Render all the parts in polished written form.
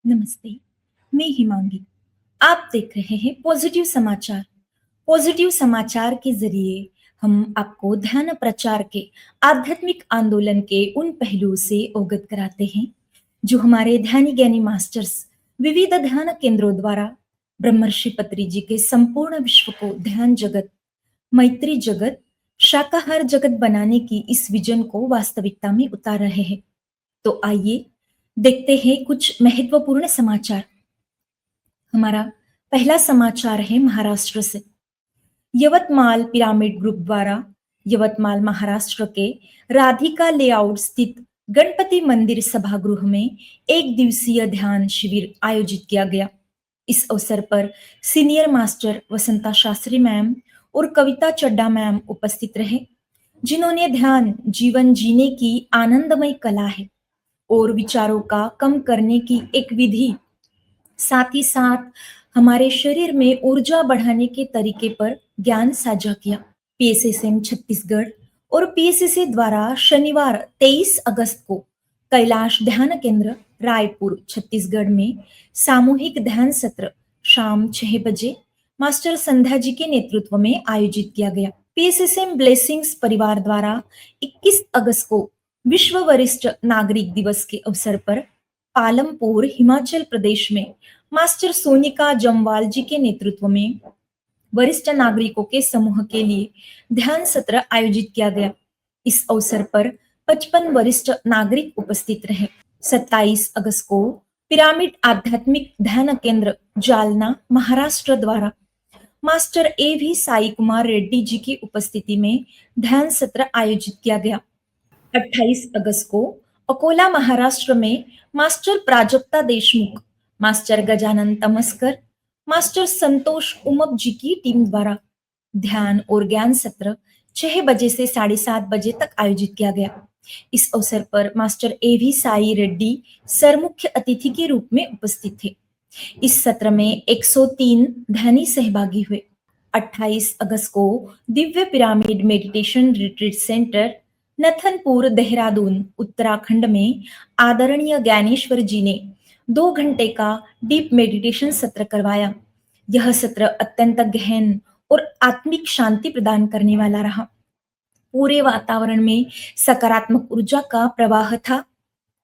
नमस्ते, मैं हिमांगी। आप देख रहे हैं पॉजिटिव समाचार। पॉजिटिव समाचार के जरिए हम आपको ध्यान प्रचार के आध्यात्मिक आंदोलन के उन पहलुओं से अवगत कराते हैं जो हमारे ध्यानी ज्ञानी मास्टर्स विविध ध्यान केंद्रों द्वारा ब्रह्मर्षि पत्री जी के संपूर्ण विश्व को ध्यान जगत, मैत्री जगत, शाकाहार जगत बनाने की इस विजन को वास्तविकता में उतार रहे हैं। तो आइए देखते हैं कुछ महत्वपूर्ण समाचार। हमारा पहला समाचार है महाराष्ट्र से। यवतमाल पिरामिड ग्रुप द्वारा यवतमाल महाराष्ट्र के राधिका लेआउट स्थित गणपति मंदिर सभागृह में एक दिवसीय ध्यान शिविर आयोजित किया गया। इस अवसर पर senior master Vasanta Shastri ma'am और कविता चड्डा मैम उपस्थित रहे, जिन्होंने ध्यान जीवन जीने की आनंदमय कला है और विचारों का कम करने की एक विधि, साथ ही साथ हमारे शरीर में ऊर्जा बढ़ाने के तरीके पर ज्ञान साझा किया। पीएसएसएम छत्तीसगढ़ और पीएसएसए द्वारा शनिवार 23 अगस्त को कैलाश ध्यान केंद्र रायपुर छत्तीसगढ़ में सामूहिक ध्यान सत्र शाम 6 बजे मास्टर संध्या जी के नेतृत्व में आयोजित किया गया। पीएसएसएम ब्लेसिंग्स परिवार द्वारा 21 अगस्त को विश्व वरिष्ठ नागरिक दिवस के अवसर पर पालमपुर हिमाचल प्रदेश में मास्टर सोनिका जमवाल जी के नेतृत्व में वरिष्ठ नागरिकों के समूह के लिए ध्यान सत्र आयोजित किया गया। इस अवसर पर 55 वरिष्ठ नागरिक उपस्थित रहे। 27 अगस्त को पिरामिड आध्यात्मिक ध्यान केंद्र जालना महाराष्ट्र द्वारा मास्टर A.V. साई कुमार रेड्डी जी की उपस्थिति में ध्यान सत्र आयोजित किया गया। 28 अगस्त को अकोला महाराष्ट्र में master Prajakta Deshmukh, master Gajanan Tamaskar, master Santosh Umap ji की टीम द्वारा ध्यान और ज्ञान सत्र 6 बजे से 7:30 बजे तक आयोजित किया गया। इस अवसर पर master A.V. Sai Reddy sir मुख्य अतिथि के रूप में उपस्थित थे। इस सत्र में 103 ध्यानी सहभागी हुए। 28 अगस्त को Divya pyramid meditation retreat centre Nathanpur Dehradun Uttarakhand में आदरणीय ज्ञानेश्वर जी ने 2 घंटे का डीप मेडिटेशन सत्र करवाया। यह सत्र अत्यंत गहन और आत्मिक शांति प्रदान करने वाला रहा। पूरे वातावरण में सकारात्मक ऊर्जा का प्रवाह था।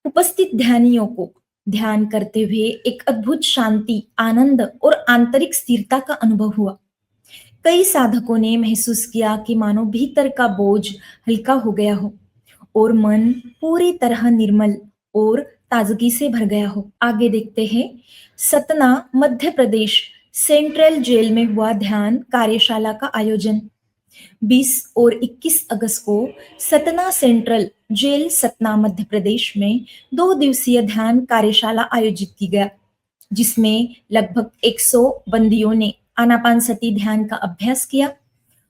उपस्थित ध्यानियों को ध्यान करते हुए एक अद्भुत शांति, आनंद और आंतरिक स्थिरता का अनुभव हुआ। कई साधकों ने महसूस किया कि मानो भीतर का बोझ हल्का हो गया हो और मन पूरी तरह निर्मल और ताजगी से भर गया हो। आगे देखते हैं। सतना मध्य प्रदेश सेंट्रल जेल में हुआ ध्यान कार्यशाला का आयोजन। 20 और 21 अगस्त को सतना सेंट्रल जेल सतना मध्य प्रदेश में 2 दिवसीय ध्यान कार्यशाला आयोजित की गया, जिसमें लगभग 100 बंदियों ने आनापानसती ध्यान का अभ्यास किया।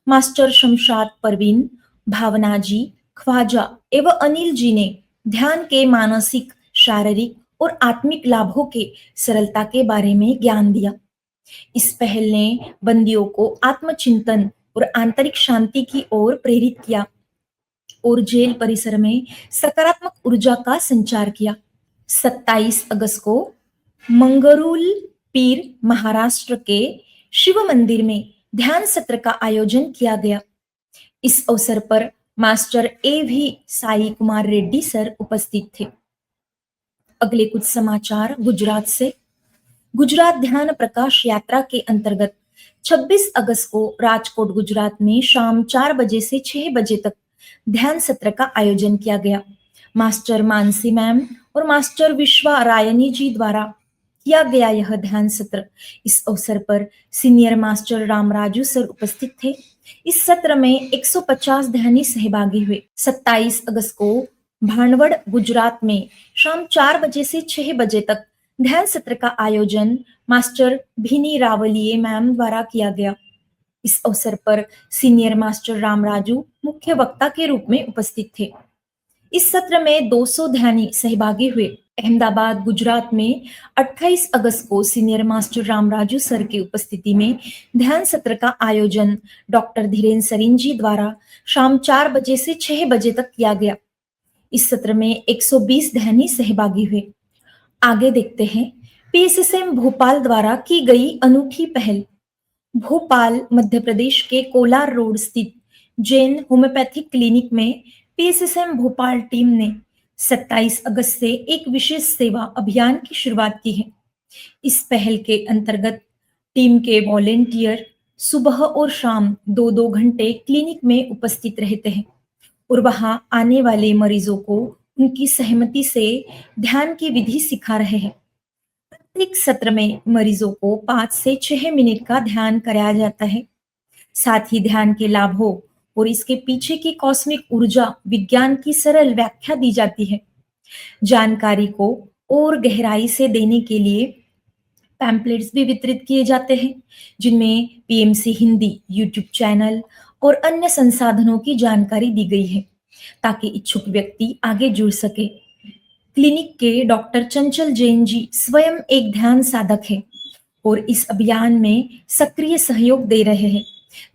मास्टर शमशाद परवीन, भावना जी, ख्वाजा एवं अनिल जी ने ध्यान के मानसिक, शारीरिक और आत्मिक लाभों के सरलता के बारे में ज्ञान दिया। इस पहल ने बंदियों को आत्मचिंतन और आंतरिक शांति की ओर प्रेरित किया और जेल परिसर में सकारात्मक ऊर्जा का संचार किया। 27 अगस्त को मंगरूल पीर महाराष्ट्र के शिव मंदिर में ध्यान सत्र का आयोजन किया गया। इस अवसर पर master A.V. Sai Kumar Reddy sir उपस्थित थे। अगले कुछ समाचार गुजरात से। गुजरात ध्यान प्रकाश यात्रा के अंतर्गत 26 अगस्त को राजकोट गुजरात में शाम 4 बजे से 6 बजे तक ध्यान सत्र का आयोजन किया गया। मास्टर मानसी मैम और मास्टर विश्वा रायनी जी द्वारा किया गया यह ध्यान सत्र। इस अवसर पर सीनियर मास्टर रामराजू सर उपस्थित थे। इस सत्र में 150 ध्यानी सहभागी हुए। 27 अगस्त को भानवड़ गुजरात में शाम 4 बजे से 6 बजे तक ध्यान सत्र का आयोजन मास्टर भिनी रावलिये मैम द्वारा किया गया। इस अवसर पर सीनियर मास्टर रामराजू मुख्य वक्ता के रूप में उपस्थित थे। इस सत्र में 200 ध्यानी सहभागी हुए। अहमदाबाद गुजरात में 28 अगस्त को सीनियर मास्टर रामराजू सर की उपस्थिति में ध्यान सत्र का आयोजन डॉक्टर धीरेन्द्र सरीन जी द्वारा शाम 4 बजे से 6 बजे तक किया गया। इस सत्र में 120 ध्यानी सहभागी हुए। आगे देखते हैं। पीएसएसएम भोपाल द्वारा की गई अनूठी पहल। भोपाल मध्य प्रदेश के कोलार रोड स्थित जैन होम्योपैथिक क्लिनिक में पीएसएसएम भोपाल टीम ने 27 अगस्त से एक विशेष सेवा अभियान की शुरुआत की है। इस पहल के अंतर्गत टीम के वॉलेंटियर सुबह और शाम 2-2 घंटे क्लिनिक में उपस्थित रहते हैं और वहां आने वाले मरीजों को उनकी सहमति से ध्यान की विधि सिखा रहे हैं। प्रत्येक सत्र में मरीजों को 5 से 6 मिनट का ध्यान कराया जाता है। साथ ही ध्यान के लाभों और इसके पीछे की कॉस्मिक ऊर्जा विज्ञान की सरल व्याख्या दी जाती है। जानकारी को और गहराई से देने के लिए पैम्पलेट्स भी वितरित किए जाते हैं, जिनमें पीएमसी हिंदी यूट्यूब चैनल और अन्य संसाधनों की जानकारी दी गई है, ताकि इच्छुक व्यक्ति आगे जुड़ सके। क्लिनिक के डॉक्टर चंचल जैन जी स्वयं एक ध्यान साधक है और इस अभियान में सक्रिय सहयोग दे रहे हैं।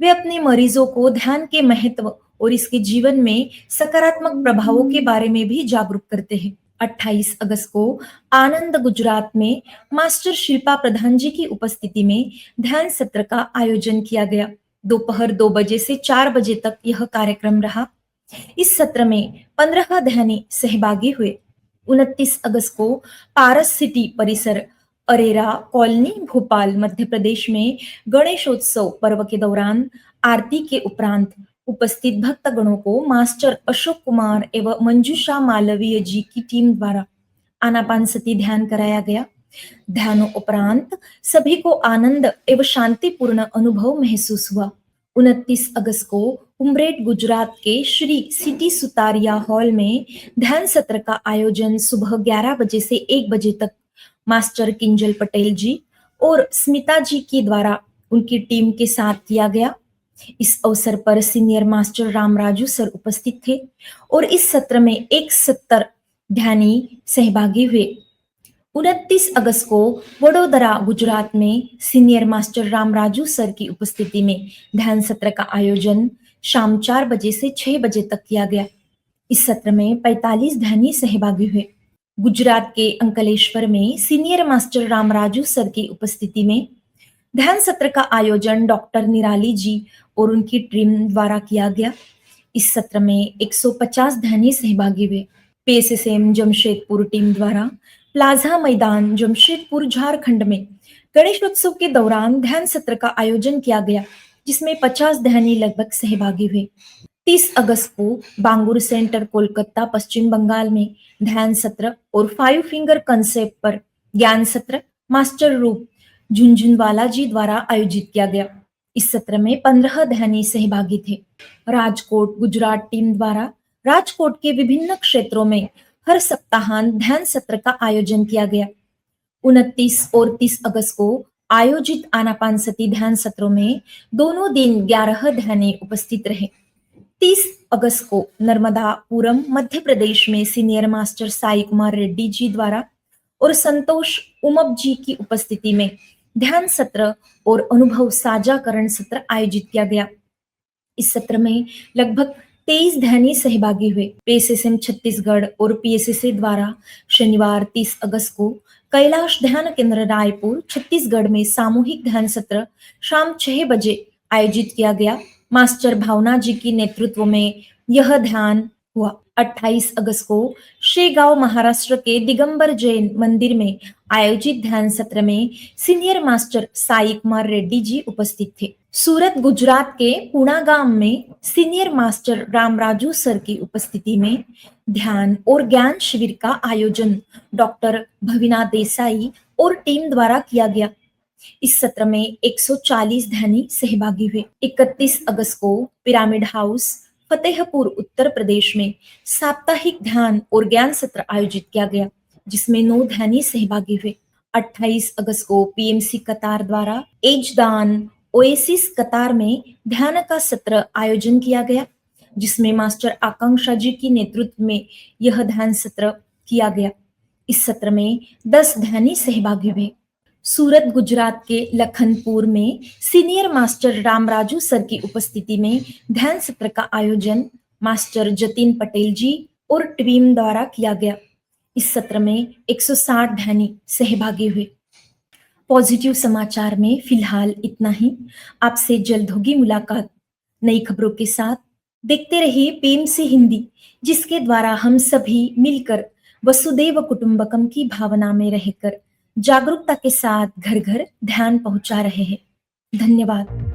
वे अपने मरीजों को ध्यान के महत्व और इसके जीवन में सकारात्मक प्रभावों के बारे में भी जागरूक करते हैं। 28 अगस्त को आनंद गुजरात में मास्टर शिल्पा प्रधान जी की उपस्थिति में ध्यान सत्र का आयोजन किया गया। दोपहर 2 बजे से 4 बजे तक यह कार्यक्रम रहा। इस सत्र में 15 ध्यानी सहभागी हुए। 29 अगस्त को पारस सिटी परिसर अरेरा कॉलोनी भोपाल मध्य प्रदेश में गणेशोत्सव पर्व के दौरान आरती के उपरांत उपस्थित भक्तगणों को मास्टर अशोक कुमार एवं मंजूषा मालवीय जी की टीम द्वारा आनापानसती ध्यान कराया गया। ध्यानों उपरांत सभी को आनंद एवं शांतिपूर्ण अनुभव महसूस हुआ। 29 अगस्त को उमरेड गुजरात के श्री सिटी सुतारिया हॉल में ध्यान सत्र का आयोजन सुबह 11 बजे से 1 बजे तक मास्टर किंजल पटेल जी और स्मिता जी की द्वारा उनकी टीम के साथ किया गया। इस अवसर पर सीनियर मास्टर रामराजू सर उपस्थित थे और इस सत्र में 170 ध्यानी सहभागी हुए। 29 अगस्त को वडोदरा गुजरात में सीनियर मास्टर रामराजू सर की उपस्थिति में ध्यान सत्र का आयोजन शाम 4 बजे से 6 बजे तक किया गया। इस सत्र में 45 ध्यानी सहभागी हुए। गुजरात के अंकलेश्वर में सीनियर मास्टर रामराजू सर की उपस्थिति में ध्यान सत्र का आयोजन डॉक्टर निराली जी और उनकी टीम द्वारा किया गया। इस सत्र में 150 ध्यानी सहभागी हुए। पीएसएसएम जमशेदपुर टीम द्वारा प्लाजा मैदान जमशेदपुर झारखंड में गणेशोत्सव के दौरान ध्यान सत्र का आयोजन किया गया, जिसमें 50 ध्यानी लगभग सहभागी हुए। 30 अगस्त को बांगुर सेंटर कोलकाता पश्चिम बंगाल में ध्यान सत्र और 5 फिंगर कंसेप्ट पर ज्ञान सत्र मास्टर रूप झुंझुनवाला जी द्वारा आयोजित किया गया। इस सत्र में 15 ध्यानी सहभागी थे। राजकोट गुजरात टीम द्वारा राजकोट के विभिन्न क्षेत्रों में हर सप्ताहांत ध्यान सत्र का आयोजन किया गया। 29 और 30 अगस्त को आयोजित आनापानसती ध्यान सत्रों में दोनों दिन 11 ध्यानी उपस्थित रहे। 30 अगस्त को नर्मदापुरम मध्य प्रदेश में सीनियर मास्टर साई कुमार रेड्डी जी द्वारा और संतोष उमप जी की उपस्थिति में ध्यान सत्र और अनुभव साझाकरण सत्र आयोजित किया गया। इस सत्र में लगभग 23 ध्यानी सहभागी हुए। पीएसएसएम छत्तीसगढ़ और पीएसएसए द्वारा शनिवार 30 अगस्त को कैलाश ध्यान केंद्र रायपुर छत्तीसगढ़ में सामूहिक ध्यान सत्र शाम 6 बजे आयोजित किया गया। मास्टर भावना जी की नेतृत्व में यह ध्यान हुआ। 28 अगस्त को शेगांव महाराष्ट्र के दिगंबर जैन मंदिर में आयोजित ध्यान सत्र में सीनियर मास्टर साई कुमार रेड्डी जी उपस्थित थे। सूरत गुजरात के पुणा गांव में सीनियर मास्टर रामराजू सर की उपस्थिति में ध्यान और ज्ञान शिविर का आयोजन डॉक्टर भविना देसाई और टीम द्वारा किया गया। इस सत्र में 140 ध्यानी सहभागी हुए। 31 अगस्त को पिरामिड हाउस फतेहपुर उत्तर प्रदेश में साप्ताहिक ध्यान और ज्ञान सत्र आयोजित किया गया, जिसमें 9 ध्यानी सहभागी हुए। 28 अगस्त को पीएमसी कतार द्वारा एजदान ओएसिस कतार में ध्यान का सत्र आयोजन किया गया, जिसमें मास्टर आकांक्षा जी की नेतृत्व में यह ध्यान सत्र किया गया। इस सत्र में 10 ध्यानी सहभागी हुए। सूरत गुजरात के लखनपुर में सीनियर मास्टर रामराजू सर की उपस्थिति में ध्यान सत्र का आयोजन मास्टर जतिन पटेल जी और टीम द्वारा किया गया। इस सत्र में 160 ध्यानी सहभागी हुए। पॉजिटिव समाचार में फिलहाल इतना ही। आपसे जल्द होगी मुलाकात नई खबरों के साथ। देखते रहिए प्रेम से हिंदी, जिसके द्वारा हम सभी मिलकर वसुदैव कुटुंबकम की भावना में रहकर जागरूकता के साथ घर घर ध्यान पहुंचा रहे हैं। धन्यवाद।